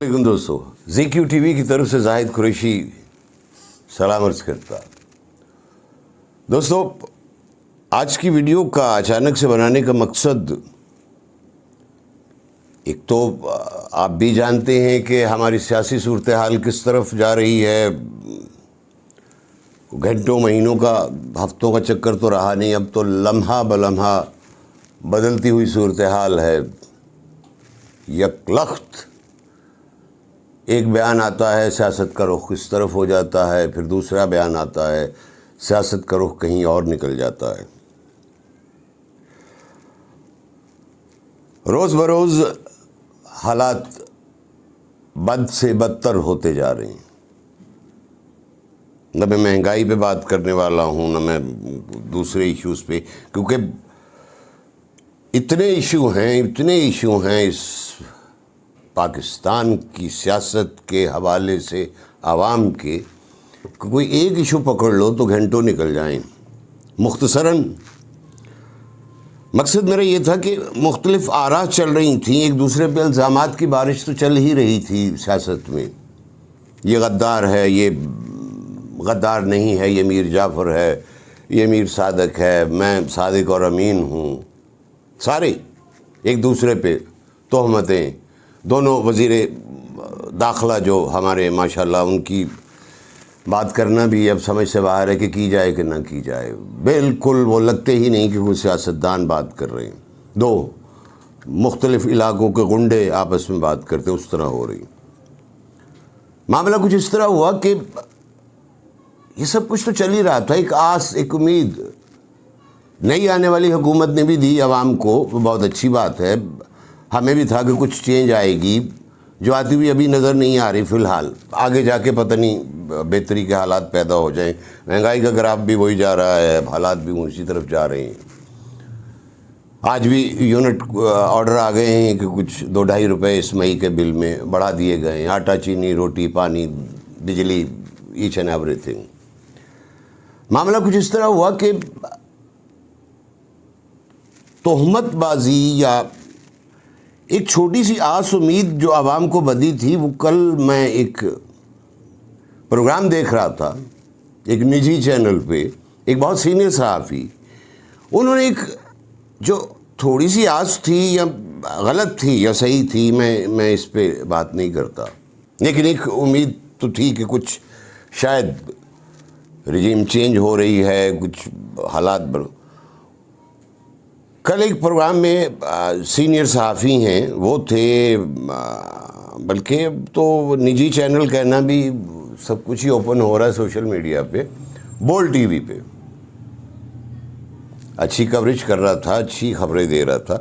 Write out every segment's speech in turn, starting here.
لیکن دوستو ZQ T V کی طرف سے زاہد قریشی سلام عرض کرتا. دوستو آج کی ویڈیو کا اچانک سے بنانے کا مقصد ایک تو آپ بھی جانتے ہیں کہ ہماری سیاسی صورتحال کس طرف جا رہی ہے. گھنٹوں مہینوں کا ہفتوں کا چکر تو رہا نہیں, اب تو لمحہ بلمحہ بدلتی ہوئی صورتحال ہے. یک لخت ایک بیان آتا ہے سیاست کا رخ اس طرف ہو جاتا ہے, پھر دوسرا بیان آتا ہے سیاست کا رخ کہیں اور نکل جاتا ہے. روز بروز حالات بد سے بدتر ہوتے جا رہے ہیں. نہ میں مہنگائی پہ بات کرنے والا ہوں نہ میں دوسرے ایشوز پہ, کیونکہ اتنے ایشو ہیں اس پاکستان کی سیاست کے حوالے سے عوام کے, کوئی ایک ایشو پکڑ لو تو گھنٹوں نکل جائیں. مختصراً مقصد میرا یہ تھا کہ مختلف آراء چل رہی تھیں, ایک دوسرے پہ الزامات کی بارش تو چل ہی رہی تھی سیاست میں. یہ غدار ہے, یہ غدار نہیں ہے, یہ میر جعفر ہے, یہ میر صادق ہے, میں صادق اور امین ہوں. سارے ایک دوسرے پہ تہمتیں. دونوں وزیر داخلہ جو ہمارے ماشاءاللہ ان کی بات کرنا بھی اب سمجھ سے باہر ہے کہ کی جائے کہ نہ کی جائے. بالکل وہ لگتے ہی نہیں کہ کوئی سیاستدان بات کر رہے ہیں. دو مختلف علاقوں کے غنڈے آپس میں بات کرتے اس طرح ہو رہی. معاملہ کچھ اس طرح ہوا کہ یہ سب کچھ تو چل ہی رہا تھا. ایک آس, ایک امید نئی آنے والی حکومت نے بھی دی عوام کو, وہ بہت اچھی بات ہے. ہمیں بھی تھا کہ کچھ چینج آئے گی, جو آتی ہوئی ابھی نظر نہیں آ رہی فی الحال. آگے جا کے پتہ نہیں بہتری کے حالات پیدا ہو جائیں. مہنگائی کا گراف بھی وہی جا رہا ہے, حالات بھی اسی طرف جا رہے ہیں. آج بھی یونٹ آرڈر آ گئے ہیں کہ کچھ 2-2.5 روپے اس مئی کے بل میں بڑھا دیے گئے ہیں. آٹا, چینی, روٹی, پانی, بجلی, ایچ اینڈ ایوری تھنگ. معاملہ کچھ اس طرح ہوا کہ تہمت بازی یا ایک چھوٹی سی آس امید جو عوام کو بدی تھی, وہ کل میں ایک پروگرام دیکھ رہا تھا ایک نجی چینل پہ. ایک بہت سینئر صحافی, انہوں نے ایک جو تھوڑی سی آس تھی یا غلط تھی یا صحیح تھی, میں اس پہ بات نہیں کرتا, لیکن ایک امید تو تھی کہ کچھ شاید رجیم چینج ہو رہی ہے, کچھ حالات کل ایک پروگرام میں سینئر صحافی ہیں, وہ تھے, بلکہ تو نجی چینل کہنا بھی سب کچھ ہی اوپن ہو رہا ہے سوشل میڈیا پہ. بول ٹی وی پہ اچھی کوریج کر رہا تھا, اچھی خبریں دے رہا تھا.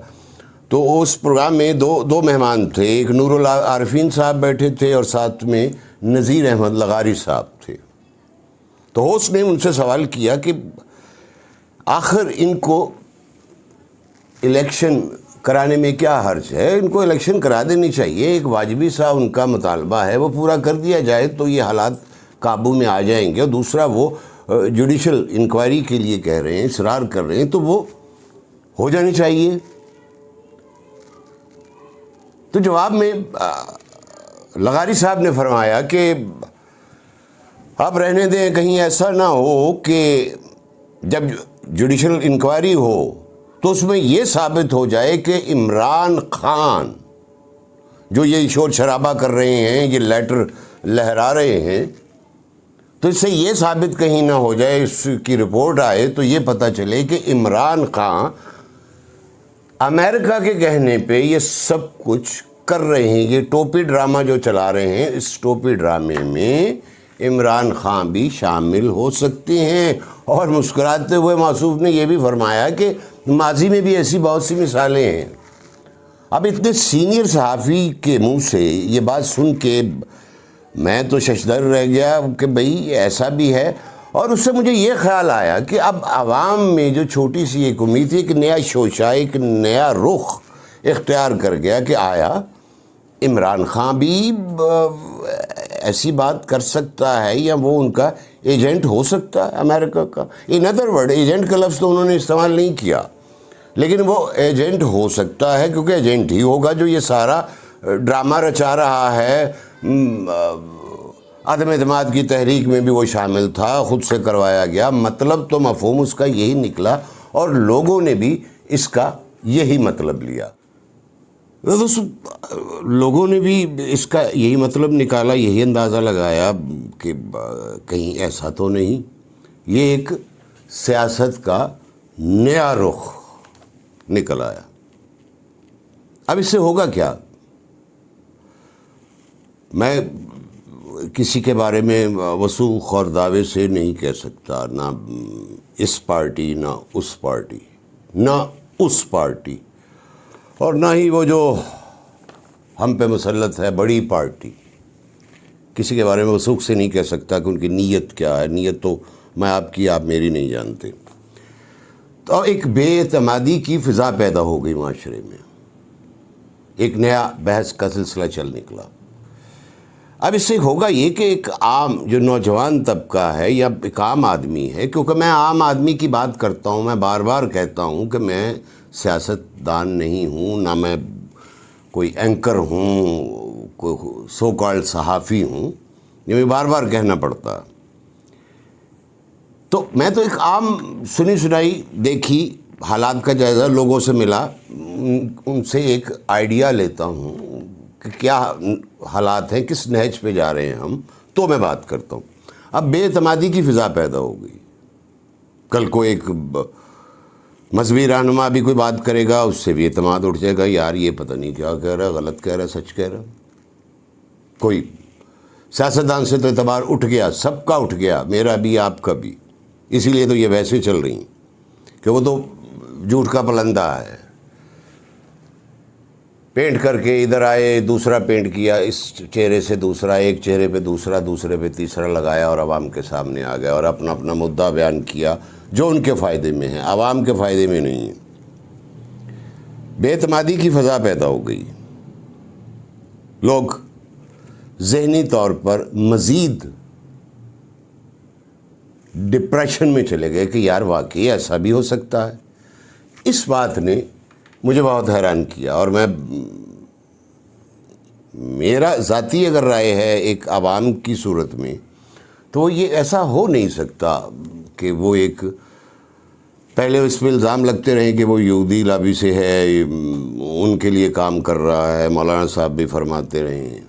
تو اس پروگرام میں دو مہمان تھے. ایک نور العارفین صاحب بیٹھے تھے اور ساتھ میں نذیر احمد لغاری صاحب تھے. تو ہوسٹ نے ان سے سوال کیا کہ آخر ان کو الیکشن کرانے میں کیا حرج ہے, ان کو الیکشن کرا دینی چاہیے, ایک واجبی سا ان کا مطالبہ ہے, وہ پورا کر دیا جائے تو یہ حالات قابو میں آ جائیں گے. اور دوسرا وہ جوڈیشل انکوائری کے لیے کہہ رہے ہیں, اصرار کر رہے ہیں, تو وہ ہو جانی چاہیے. تو جواب میں لغاری صاحب نے فرمایا کہ آپ رہنے دیں, کہیں ایسا نہ ہو کہ جب جوڈیشل انکوائری ہو تو اس میں یہ ثابت ہو جائے کہ عمران خان جو یہ شور شرابہ کر رہے ہیں, یہ لیٹر لہرا رہے ہیں, تو اس سے یہ ثابت کہیں نہ ہو جائے, اس کی رپورٹ آئے تو یہ پتہ چلے کہ عمران خان امریکہ کے کہنے پہ یہ سب کچھ کر رہے ہیں. یہ ٹوپی ڈرامہ جو چلا رہے ہیں, اس ٹوپی ڈرامے میں عمران خان بھی شامل ہو سکتے ہیں. اور مسکراتے ہوئے موصوف نے یہ بھی فرمایا کہ ماضی میں بھی ایسی بہت سی مثالیں ہیں. اب اتنے سینئر صحافی کے منہ سے یہ بات سن کے میں تو ششدر رہ گیا کہ بھئی ایسا بھی ہے. اور اس سے مجھے یہ خیال آیا کہ اب عوام میں جو چھوٹی سی ایک امید تھی, ایک نیا شوشہ, ایک نیا رخ اختیار کر گیا کہ آیا عمران خان بھی ایسی بات کر سکتا ہے یا وہ ان کا ایجنٹ ہو سکتا ہے امریکہ کا. ان ادر ورڈ, ایجنٹ کا لفظ تو انہوں نے استعمال نہیں کیا, لیکن وہ ایجنٹ ہو سکتا ہے, کیونکہ ایجنٹ ہی ہوگا جو یہ سارا ڈرامہ رچا رہا ہے، عدم اعتماد کی تحریک میں بھی وہ شامل تھا، خود سے کروایا گیا، مطلب تو مفہوم اس کا یہی نکلا اور لوگوں نے بھی اس کا یہی مطلب لیا۔ لوگوں نے بھی اس کا یہی مطلب نکالا، یہی اندازہ لگایا کہ کہیں ایسا تو نہیں، یہ ایک سیاست کا نیا رخ نکل آیا۔ اب اس سے ہوگا کیا؟ میں کسی کے بارے میں وثوق اور دعوے سے نہیں کہہ سکتا، نہ اس پارٹی نہ اس پارٹی، نہ اس پارٹی، اور نہ ہی وہ جو ہم پہ مسلط ہے بڑی پارٹی، کسی کے بارے میں وثوق سے نہیں کہہ سکتا کہ ان کی نیت کیا ہے۔ نیت تو میں آپ کی، آپ میری نہیں جانتے۔ تو ایک بے اعتمادی کی فضا پیدا ہو گئی معاشرے میں، ایک نیا بحث کا سلسلہ چل نکلا۔ اب اس سے ہوگا یہ کہ ایک عام جو نوجوان طبقہ ہے یا ایک عام آدمی ہے، کیونکہ میں عام آدمی کی بات کرتا ہوں، میں بار بار کہتا ہوں کہ میں سیاست دان نہیں ہوں، نہ میں کوئی اینکر ہوں، کوئی سو کالڈ صحافی ہوں، یہ مجھے بار بار کہنا پڑتا۔ تو میں تو ایک عام سنی سنائی دیکھی حالات کا جائزہ، لوگوں سے ملا، ان سے ایک آئیڈیا لیتا ہوں کہ کیا حالات ہیں، کس نہج پہ جا رہے ہیں ہم، تو میں بات کرتا ہوں۔ اب بے اعتمادی کی فضا پیدا ہو گئی۔ کل کو ایک مذہبی رہنما بھی کوئی بات کرے گا، اس سے بھی اعتماد اٹھ جائے گا، یار یہ پتہ نہیں کیا کہہ رہا ہے، غلط کہہ رہا ہے، سچ کہہ رہا ہے۔ کوئی سیاستدان سے تو اعتبار اٹھ گیا، سب کا اٹھ گیا، میرا بھی آپ کا بھی۔ اسی لیے تو یہ ویسے چل رہی ہیں کہ وہ تو جھوٹ کا پلندہ ہے، پینٹ کر کے ادھر آئے، دوسرا پینٹ کیا، اس چہرے سے دوسرا، ایک چہرے پہ دوسرا، دوسرے پہ تیسرا لگایا اور عوام کے سامنے آ گیا اور اپنا اپنا مدعا بیان کیا جو ان کے فائدے میں ہے، عوام کے فائدے میں نہیں ہے۔ بے اعتمادی کی فضا پیدا ہو گئی، لوگ ذہنی طور پر مزید ڈپریشن میں چلے گئے کہ یار واقعی ایسا بھی ہو سکتا ہے۔ اس بات نے مجھے بہت حیران کیا، اور میرا ذاتی اگر رائے ہے ایک عوام کی صورت میں، تو یہ ایسا ہو نہیں سکتا کہ وہ ایک پہلے اس پہ الزام لگتے رہیں کہ وہ یہودی لابی سے ہے، ان کے لیے کام کر رہا ہے، مولانا صاحب بھی فرماتے رہے ہیں۔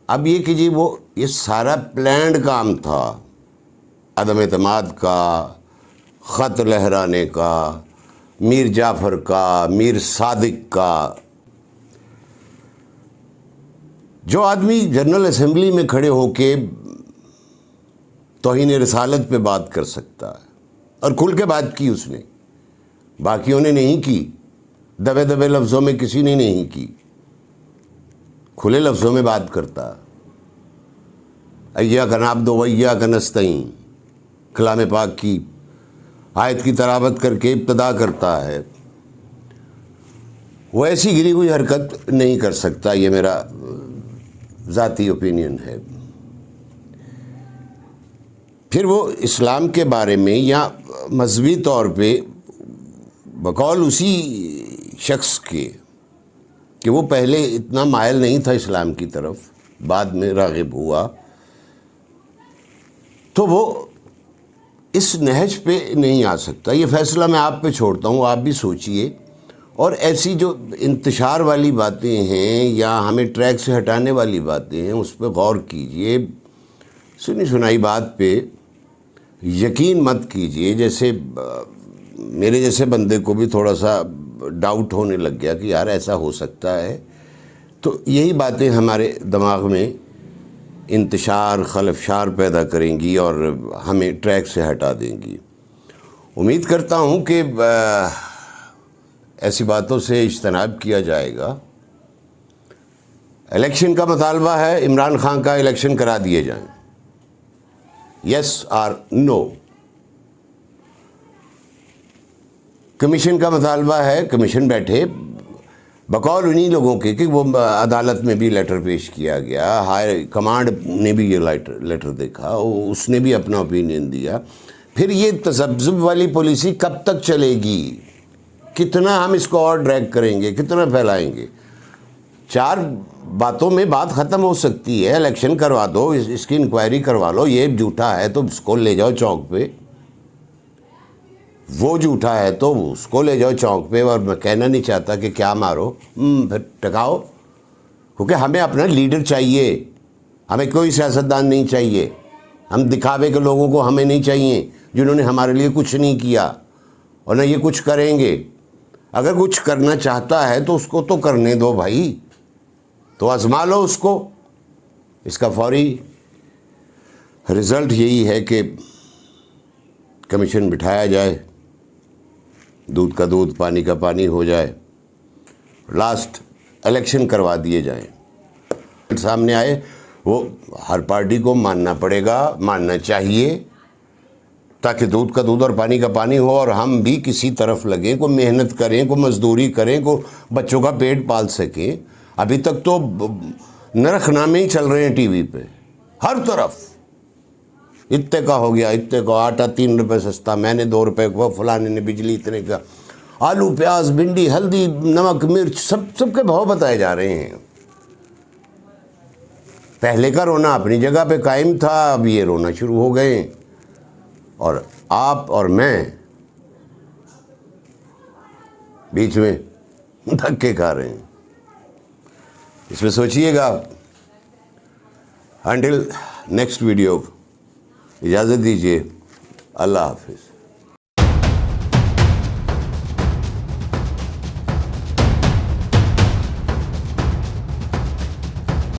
اب یہ کہ جی یہ سارا پلانڈ کام تھا، عدم اعتماد کا، خط لہرانے کا، میر جعفر کا، میر صادق کا۔ جو آدمی جنرل اسمبلی میں کھڑے ہو کے توہین رسالت پہ بات کر سکتا ہے، اور کھل کے بات کی اس نے، باقیوں نے نہیں کی، دبے دبے لفظوں میں کسی نے نہیں کی، کھلے لفظوں میں بات کرتا، ایاک نعبد و ایاک نستعین، کلام پاک کی آیت کی تلاوت کر کے ابتدا کرتا ہے۔ وہ ایسی گری ہوئی حرکت نہیں کر سکتا، یہ میرا ذاتی اوپینین ہے۔ پھر وہ اسلام کے بارے میں یا مذہبی طور پہ بقول اسی شخص کے کہ وہ پہلے اتنا مائل نہیں تھا اسلام کی طرف، بعد میں راغب ہوا، تو وہ اس نہج پہ نہیں آ سکتا۔ یہ فیصلہ میں آپ پہ چھوڑتا ہوں، آپ بھی سوچئے، اور ایسی جو انتشار والی باتیں ہیں یا ہمیں ٹریک سے ہٹانے والی باتیں ہیں اس پہ غور کیجئے، سنی سنائی بات پہ یقین مت کیجئے۔ جیسے میرے جیسے بندے کو بھی تھوڑا سا ڈاؤٹ ہونے لگ گیا کہ یار ایسا ہو سکتا ہے، تو یہی باتیں ہمارے دماغ میں انتشار خلفشار پیدا کریں گی اور ہمیں ٹریک سے ہٹا دیں گی۔ امید کرتا ہوں کہ ایسی باتوں سے اجتناب کیا جائے گا۔ الیکشن کا مطالبہ ہے، عمران خان کا الیکشن کرا دیے جائیں، یس اور نو۔ کمیشن کا مطالبہ ہے، کمیشن بیٹھے، بقول انہی لوگوں کے کہ وہ عدالت میں بھی لیٹر پیش کیا گیا، ہائی کمانڈ نے بھی یہ لیٹر دیکھا، اس نے بھی اپنا اوپینین دیا۔ پھر یہ تذبذب والی پالیسی کب تک چلے گی؟ کتنا ہم اس کو اور ڈریگ کریں گے، کتنا پھیلائیں گے؟ 4 باتوں میں بات ختم ہو سکتی ہے. الیکشن کروا دو, اس کی انکوائری کروا لو. یہ جھوٹا ہے تو اس کو لے جاؤ چوک پہ, وہ جھوٹا ہے تو اس کو لے جاؤ چوک پہ. اور میں کہنا نہیں چاہتا کہ کیا مارو, پھر ٹکاؤ, کیونکہ ہمیں اپنا لیڈر چاہیے. ہمیں کوئی سیاستدان نہیں چاہیے. ہم دکھاوے کے لوگوں کو ہمیں نہیں چاہیے جنہوں نے ہمارے لیے کچھ نہیں کیا اور نہ یہ کچھ کریں گے. اگر کچھ کرنا چاہتا ہے تو اس کو تو کرنے دو بھائی, تو آزما لو اس کو. اس کا فوری رزلٹ یہی ہے کہ کمیشن بٹھایا جائے, دودھ کا دودھ پانی کا پانی ہو جائے, لاسٹ الیکشن کروا دیے جائیں. سامنے آئے وہ ہر پارٹی کو ماننا پڑے گا, ماننا چاہیے, تاکہ دودھ کا دودھ اور پانی کا پانی ہو اور ہم بھی کسی طرف لگیں, کو محنت کریں, کو مزدوری کریں, کو بچوں کا پیٹ پال سکیں. ابھی تک تو نرخ نامے ہی چل رہے ہیں ٹی وی پہ ہر طرف. اتنے کا ہو گیا, اتنے کا آٹا 3 روپے سستا, میں نے 2 روپے کا, فلانے نے بجلی اتنے کا. آلو پیاز بھنڈی ہلدی نمک مرچ سب کے بھاؤ بتائے جا رہے ہیں. پہلے کا رونا اپنی جگہ پہ قائم تھا, اب یہ رونا شروع ہو گئے ہیں. اور آپ اور میں بیچ میں دھکے کھا رہے ہیں. اس میں سوچئے گا. انٹل نیکسٹ ویڈیو اجازت دیجیے. اللہ حافظ.